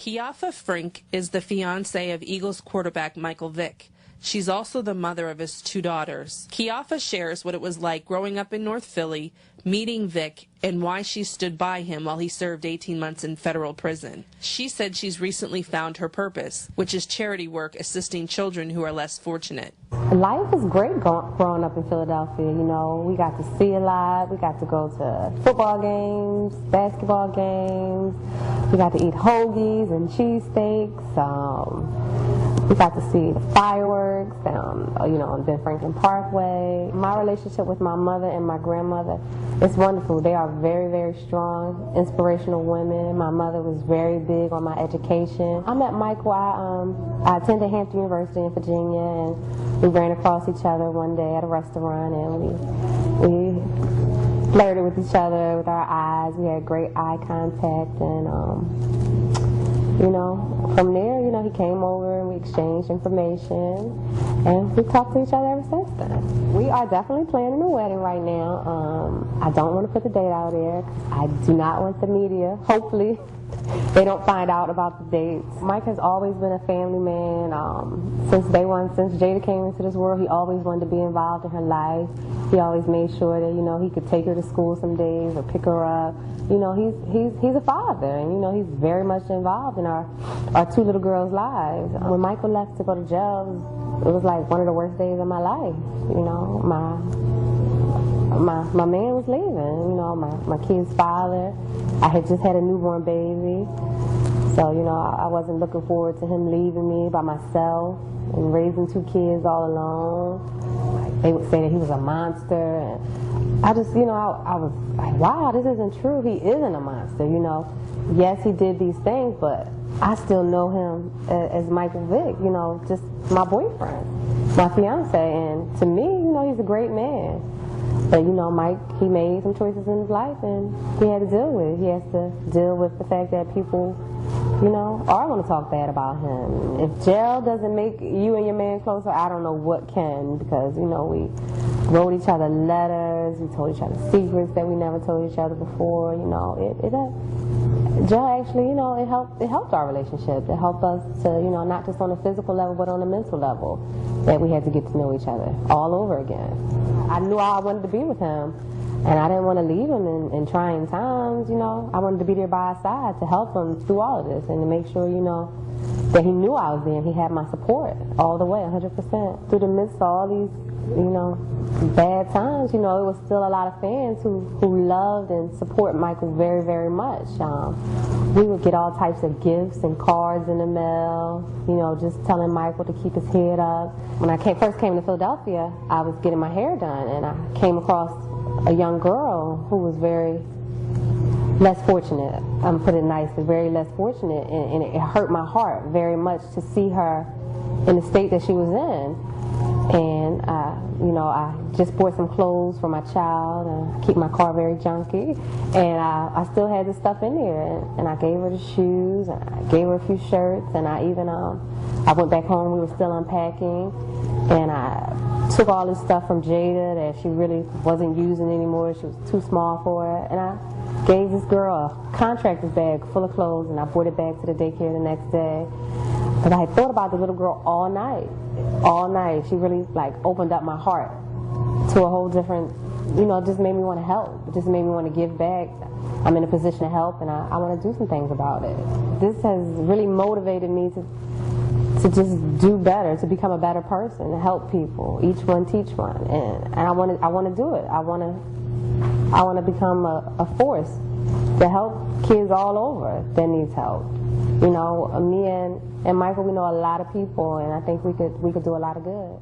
Kijafa Frink is the fiance of Eagles quarterback Michael Vick. She's also the mother of his 2 daughters. Kijafa shares what it was like growing up in North Philly, meeting Vick, and why she stood by him while he served 18 months in federal prison. She said she's recently found her purpose, which is charity work assisting children who are less fortunate. Life is great growing up in Philadelphia. You know, we got to see a lot. We got to go to football games, basketball games. We got to eat hoagies and cheesesteaks. We got to see the fireworks down, on Ben Franklin Parkway. My relationship with my mother and my grandmother is wonderful. They are very, very strong, inspirational women. My mother was very big on my education. I met Michael. I attended Hampton University in Virginia, and we ran across each other one day at a restaurant, and we flirted with each other with our eyes. We had great eye contact, and from there, he came over and we exchanged information, and we talked to each other ever since then. We are definitely planning a wedding right now. I don't want to put the date out there. I do not want the media, hopefully, they don't find out about the dates. Mike has always been a family man. Since day one, since Jada came into this world, he always wanted to be involved in her life. He always made sure that, he could take her to school some days or pick her up. He's a father, and, he's very much involved in our 2 little girls' lives. When Michael left to go to jail, it was like one of the worst days of my life. My man was leaving, my kid's father. I had just had a newborn baby. So, I wasn't looking forward to him leaving me by myself and raising 2 kids all alone. They would say that he was a monster. And I just, I was like, wow, this isn't true. He isn't a monster, Yes, he did these things, but I still know him as Michael Vick, just my boyfriend, my fiance. And to me, he's a great man. But, Mike, he made some choices in his life, and he had to deal with it. He has to deal with the fact that people, are going to talk bad about him. If jail doesn't make you and your man closer, I don't know what can, because, we wrote each other letters, we told each other secrets that we never told each other before, jail actually, it helped our relationship. It helped us to, not just on a physical level, but on a mental level, that we had to get to know each other all over again. I knew I wanted to be with him, and I didn't want to leave him in trying times, I wanted to be there by his side to help him through all of this and to make sure, that he knew I was there and he had my support all the way, 100%. Through the midst of all these, bad times, it was still a lot of fans who loved and support Michael very, very much. We would get all types of gifts and cards in the mail, just telling Michael to keep his head up. When I first came to Philadelphia, I was getting my hair done, and I came across a young girl who was very less fortunate. I'm putting it nicely, very less fortunate, and it hurt my heart very much to see her in the state that she was in. And I just bought some clothes for my child, and I keep my car very junky, and I still had this stuff in there, and I gave her the shoes, and I gave her a few shirts, and I even I went back home. We were still unpacking, and I took all this stuff from Jada that she really wasn't using anymore. She was too small for it, and I gave this girl a contractor's bag full of clothes, and I brought it back to the daycare the next day. But I had thought about the little girl all night. All night. She really opened up my heart to a whole different, it just made me want to help. It just made me want to give back. I'm in a position to help, and I want to do some things about it. This has really motivated me to just do better, to become a better person, to help people. Each one teach one, and I want to do it. I want to become a force to help kids all over that needs help. Me and Michael, we know a lot of people, and I think we could do a lot of good.